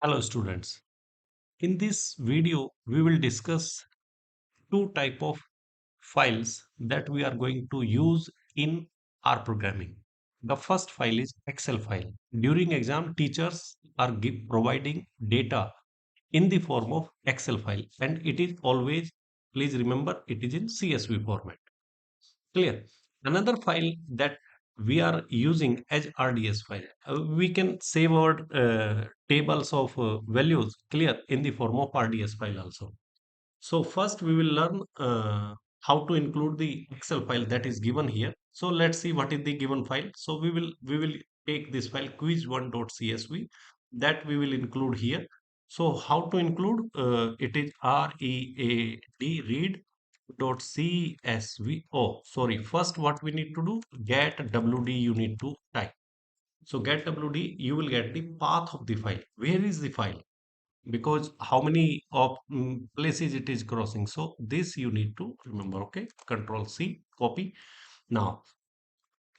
Hello students. In this video, we will discuss two type of files that we are going to use in our programming. The first file is Excel file. During exam, teachers are providing data in the form of Excel file and it is always, please remember, it is in CSV format. Clear. Another file that we are using as RDS file. We can save our tables of values clear in the form of RDS file also. So first we will learn how to include the Excel file that is given here. So let's see what is the given file. So we will take this file quiz1.csv that we will include here. So how to include it is read.csv. Oh, sorry. First, what we need to do, get wd you need to type. So get wd, you will get the path of the file. Where is the file? Because how many of places it is crossing. So this you need to remember. Okay, Control C, copy. Now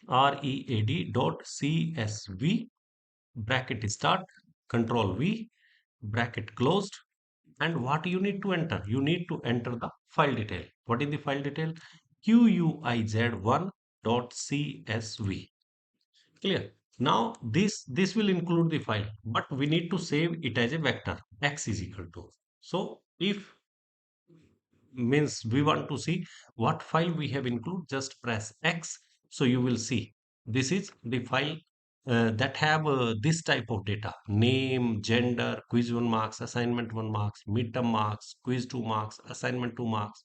read.csv bracket start, Control V, bracket closed. And what you need to enter? You need to enter the file detail. What is the file detail? quiz1.csv. Clear. Now this will include the file, but we need to save it as a vector. X is equal to. So if means we want to see what file we have included, just press X. So you will see this is the file that have this type of data: name, gender, quiz 1 marks, assignment 1 marks, midterm marks, quiz 2 marks, assignment 2 marks,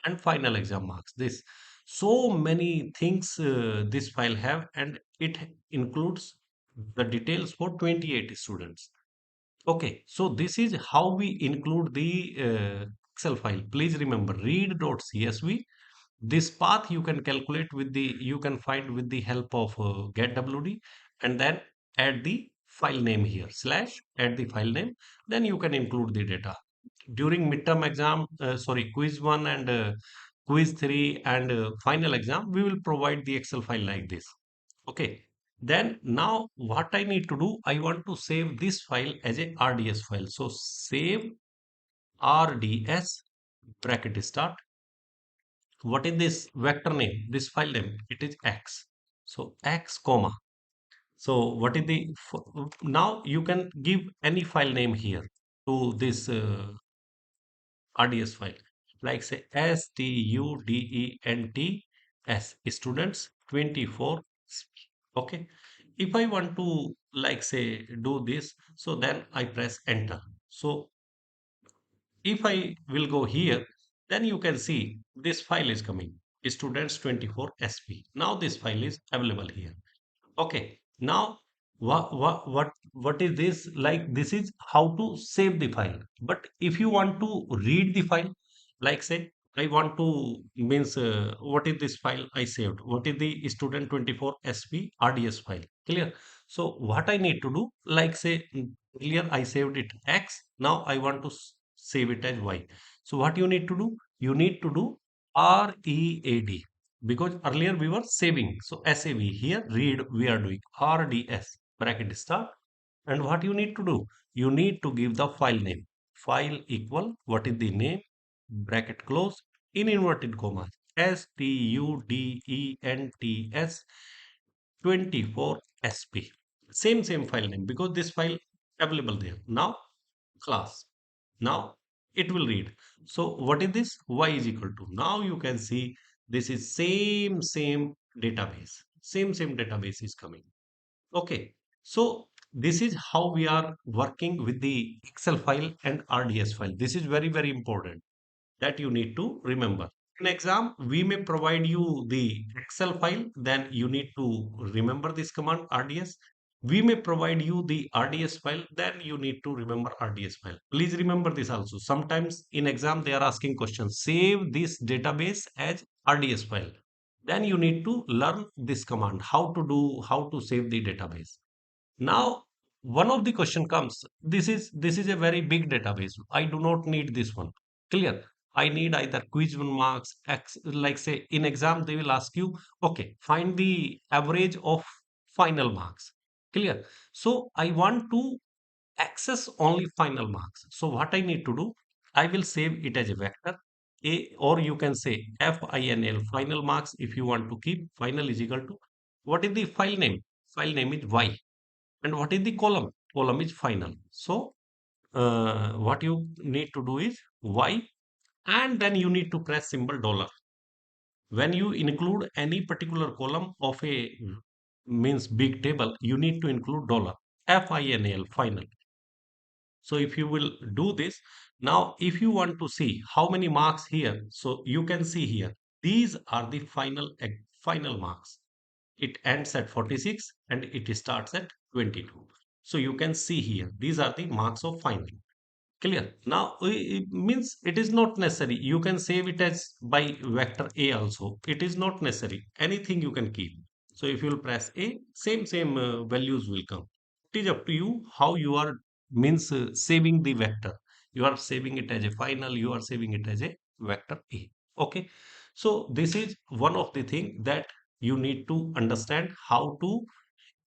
and final exam marks. This so many things this file have, and it includes the details for 28 students. Okay, so this is how we include the Excel file. Please remember read.csv. This path you can calculate with the, you can find with the help of getwd, and then add the file name here, slash, add the file name, then you can include the data. During midterm exam, sorry, quiz 1 and quiz 3 and final exam, we will provide the Excel file like this. Okay. Then now what I need to do, I want to save this file as a RDS file. So save RDS bracket start. What is this vector name? This file name, it is X. So X comma. So what is the, now you can give any file name here to this RDS file, like say students students 24. Okay. If I want to like say do this, so then I press enter. So if I will go here, then you can see this file is coming, students 24 sp. Now this file is available here. Okay. Now what is this? Like this is how to save the file. But if you want to read the file, like say I want to means what is this file I saved? What is the student 24 sp RDS file? Clear. So what I need to do, like say earlier I saved it X. Now I want to save it as Y. So what you need to do? You need to do READ, because earlier we were saving. So SAV, here read we are doing RDS bracket start. And what you need to do? You need to give the file name. File equal, what is the name? Bracket close, in inverted commas, students 24 sp. Same file name, because this file available there. Now class. Now it will read. So what is this? Y is equal to. Now you can see this is same database. Same database is coming. Okay. So this is how we are working with the Excel file and RDS file. This is very important that you need to remember. In exam, we may provide you the Excel file, then you need to remember this command RDS. We may provide you the RDS file, then you need to remember RDS file. Please remember this also. Sometimes in exam, they are asking questions. Save this database as RDS file. Then you need to learn this command, how to do, how to save the database. Now, one of the question comes, this is a very big database. I do not need this one. Clear? I need either quiz one marks, X, like say in exam, they will ask you, okay, find the average of final marks. Clear? So I want to access only final marks. So what I need to do, I will save it as a vector a, or you can say final final marks. If you want to keep final is equal to, what is the file name? File name is y, and what is the column? Column is final. So what you need to do is y, and then you need to press symbol dollar. When you include any particular column of a means big table, you need to include dollar final final. So if you will do this, now if you want to see how many marks here, so you can see here, these are the final marks. It ends at 46 and it starts at 22. So you can see here, these are the marks of final. Clear. Now, it means it is not necessary. You can save it as by vector A also. It is not necessary. Anything you can keep. So if you will press A, same values will come. It is up to you how you are means saving the vector. You are saving it as a final. You are saving it as a vector A. Okay. So this is one of the thing that you need to understand how to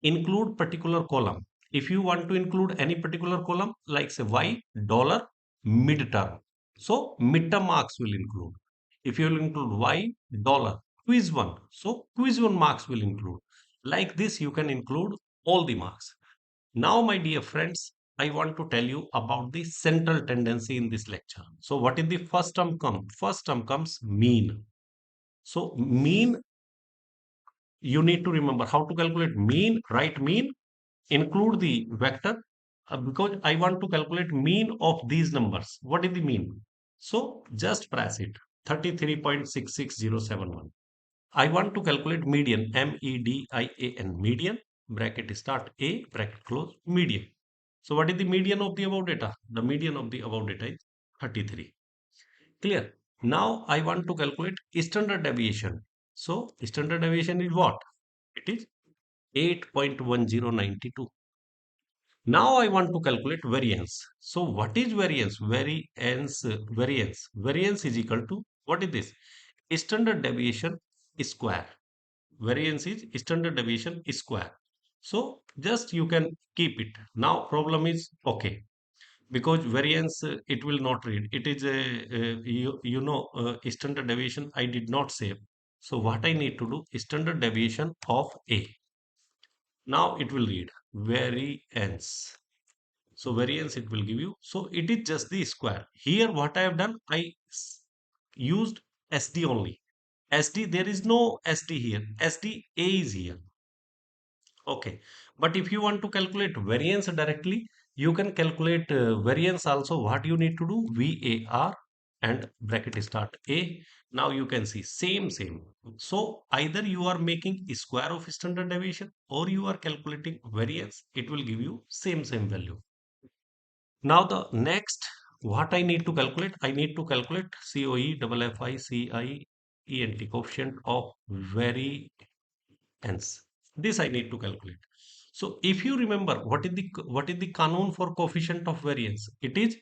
include particular column. If you want to include any particular column, like say y dollar midterm, so midterm marks will include. If you will include y dollar quiz one, so quiz one marks will include. Like this, you can include all the marks. Now, my dear friends, I want to tell you about the central tendency in this lecture. So, what is the first term come? First term comes mean. So, mean, you need to remember how to calculate mean, write mean, include the vector, because I want to calculate mean of these numbers. What is the mean? So just press it, 33.66071. I want to calculate median, median, median, bracket start A, bracket close, median. So what is the median of the above data? The median of the above data is 33. Clear? Now I want to calculate standard deviation. So standard deviation is what? It is 8.1092. Now I want to calculate variance. So what is variance? Variance is equal to, what is this? Standard deviation square. Variance is standard deviation square. So just you can keep it. Now problem is okay, because variance it will not read. It is a standard deviation I did not save. So what I need to do, standard deviation of A. Now it will read variance. So variance it will give you. So it is just the square. Here what I have done, used SD only. SD, there is no SD here. SD A is here. Okay. But if you want to calculate variance directly, you can calculate variance also. What you need to do, VAR and bracket start A. Now you can see same. So either you are making a square of standard deviation or you are calculating variance. It will give you same value. Now the next, what I need to calculate, I need to calculate COE, double FI, CI, ENT, coefficient of variance. This I need to calculate. So if you remember, what is the canon for coefficient of variance? It is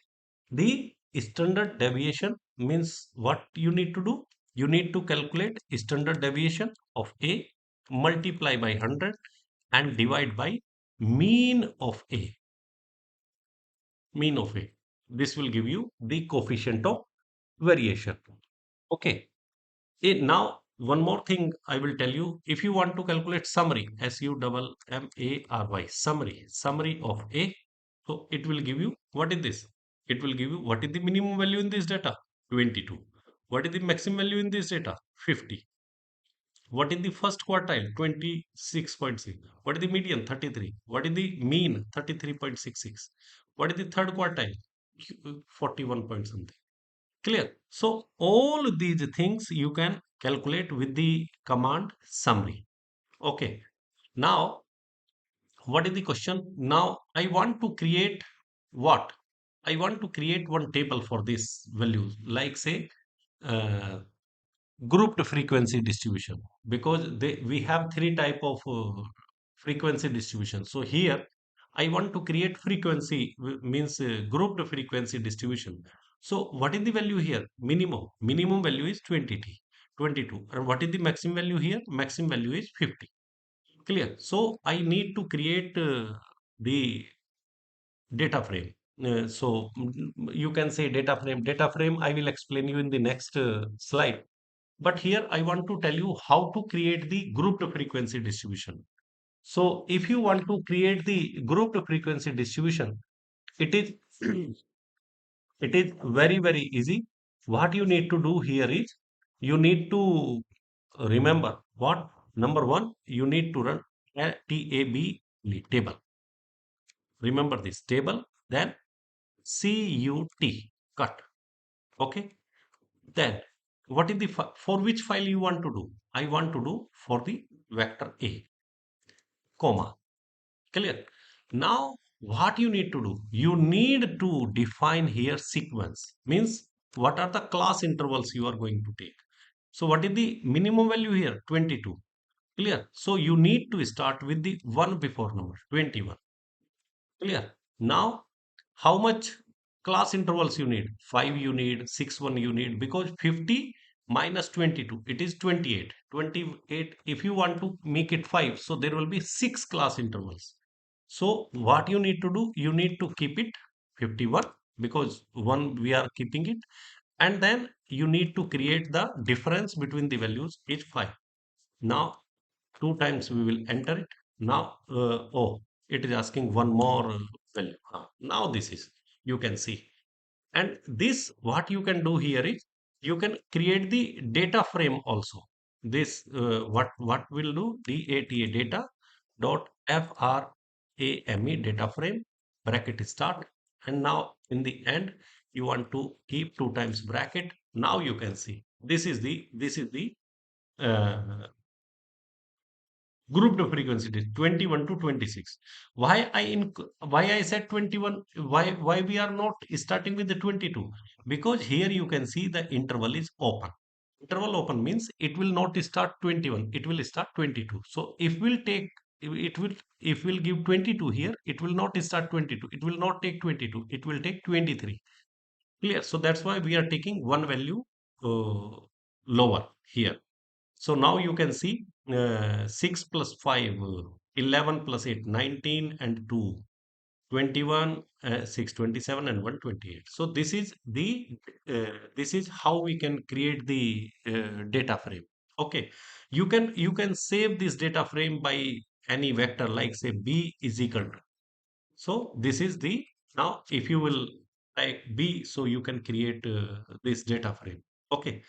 the standard deviation. Means what you need to do? You need to calculate standard deviation of A, multiply by 100 and divide by mean of A. Mean of A. This will give you the coefficient of variation. Okay. Now, one more thing I will tell you. If you want to calculate summary, SUMMARY, summary of A, so it will give you, what is this? It will give you what is the minimum value in this data? 22. What is the maximum value in this data? 50. What is the first quartile? 26.6. What is the median? 33. What is the mean? 33.66. What is the third quartile? 41 point something. Clear. So all these things you can calculate with the command summary. Okay. Now, what is the question? Now I want to create what? I want to create one table for this values, like say uh, grouped frequency distribution, because we have three type of frequency distribution. So here I want to create frequency means grouped frequency distribution. So what is the value here? Minimum value is 22, and what is the maximum value here? Maximum value is 50. Clear. So I need to create the data frame. You can say data frame. Data frame, I will explain you in the next slide. But here I want to tell you how to create the grouped frequency distribution. So if you want to create the grouped frequency distribution, it is it is very, very easy. What you need to do here is you need to remember what number one, you need to run a TAB table. Remember this table, then CUT cut. Okay. Then what is the for which file you want to do? I want to do for the vector A, comma. Clear? Now, what you need to do? You need to define here sequence. Means what are the class intervals you are going to take? So what is the minimum value here? 22. Clear? So you need to start with the one before number, 21. Clear? Now, how much class intervals you need? 5 you need, 6 1 you need, because 50 minus 22, it is 28. 28, if you want to make it 5, so there will be 6 class intervals. So what you need to do? You need to keep it 51 because 1 we are keeping it. And then you need to create the difference between the values is 5. Now two times we will enter it. Now, oh, it is asking one more value. Now this is, you can see. And this, what you can do here is, you can create the data frame also. This, what will do? DATA data dot FRAME data frame, bracket start. And now in the end, you want to keep two times bracket. Now you can see, this is the uh, grouped frequency is 21 to 26. Why I said 21? Why we are not starting with the 22? Because here you can see the interval is open. Interval open means it will not start 21, it will start 22. So if we'll take, it will, if we'll give 22 here, it will not start 22, it will not take 22, it will take 23. Clear? So that's why we are taking one value uh, lower here. So now you can see 6 plus 5, 11 plus 8, 19 and 2, 21, 6, 27 and 128. So this is how we can create the data frame. Okay. You can save this data frame by any vector like say B is equal to. So this is the, now if you will type B, so you can create this data frame. Okay.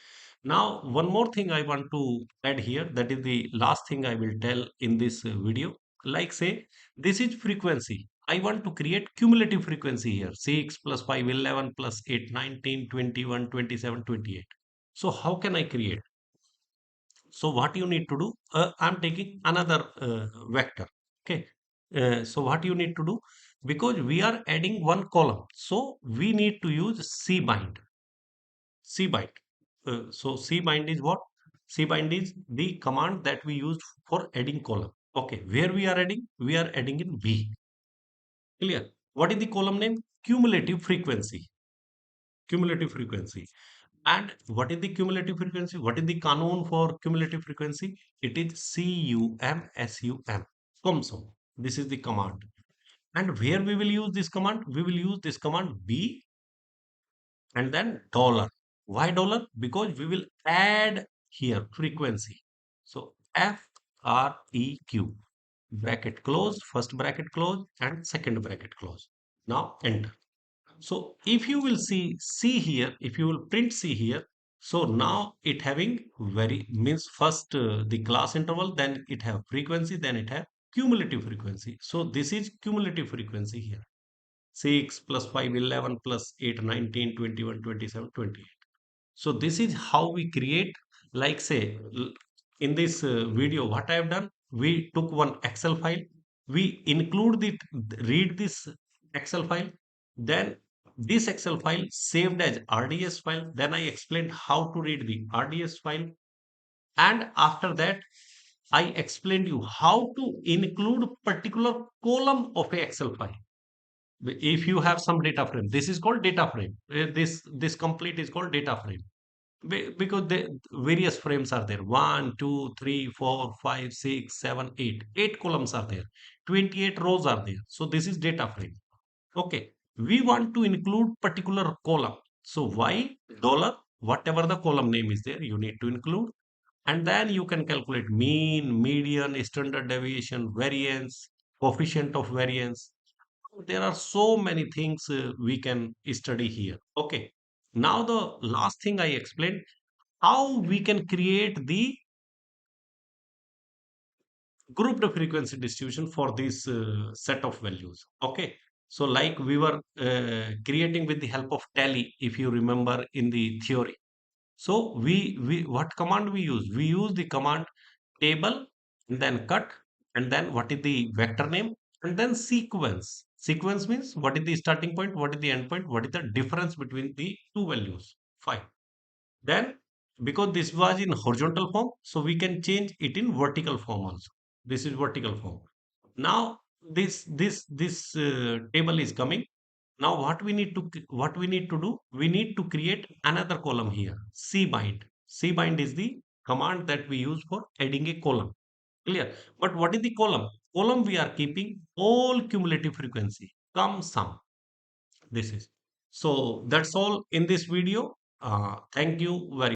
Now one more thing I want to add here, that is the last thing I will tell in this video. Like say, this is frequency. I want to create cumulative frequency here. 6 plus 5, 11 plus 8, 19, 21, 27, 28. So how can I create? So what you need to do, I'm taking another vector. Okay. So what you need to do, because we are adding one column, so we need to use cbind. Cbind. So cbind is what? Cbind is the command that we use for adding column. Okay. Where we are adding? We are adding in B. Clear? What is the column name? Cumulative frequency. Cumulative frequency. And what is the cumulative frequency? What is the canon for cumulative frequency? It is CUMSUM. CUMSUM. This is the command. And where we will use this command? We will use this command B and then dollar. Why dollar? Because we will add here frequency. So FREQ. Bracket close, first bracket close, and second bracket close. Now enter. So if you will see here, if you will print C here, so now it having very means first the class interval, then it have frequency, then it have cumulative frequency. So this is cumulative frequency here. 6 plus 5, 11 plus 8, 19, 21, 27, 28. So this is how we create, like say, in this video, what I have done, we took one Excel file, we include the, read this Excel file, then this Excel file saved as RDS file, then I explained how to read the RDS file, and after that, I explained you how to include particular column of a Excel file. If you have some data frame, this is called data frame. This complete is called data frame. Because the various frames are there, 1 2 3 4 5 6 7 8 columns are there, 28 rows are there, so this is data frame. Okay, we want to include particular column. So why dollar, whatever the column name is there, you need to include. And then you can calculate mean, median, standard deviation, variance, coefficient of variance. There are so many things we can study here. Okay. Now the last thing I explained, how we can create the grouped frequency distribution for this set of values. Okay. So like we were creating with the help of tally, if you remember in the theory. So we what command we use? We use the command table, and then cut, and then what is the vector name, and then sequence. Sequence means what is the starting point, what is the end point, what is the difference between the two values. Fine. Then, because this was in horizontal form, so we can change it in vertical form also. This is vertical form. Now, this table is coming. Now, what we need to do? We need to create another column here. Cbind. Cbind is the command that we use for adding a column. Clear? But what is the column? Column we are keeping all cumulative frequency. Come sum. This is. So that's all in this video. Thank you very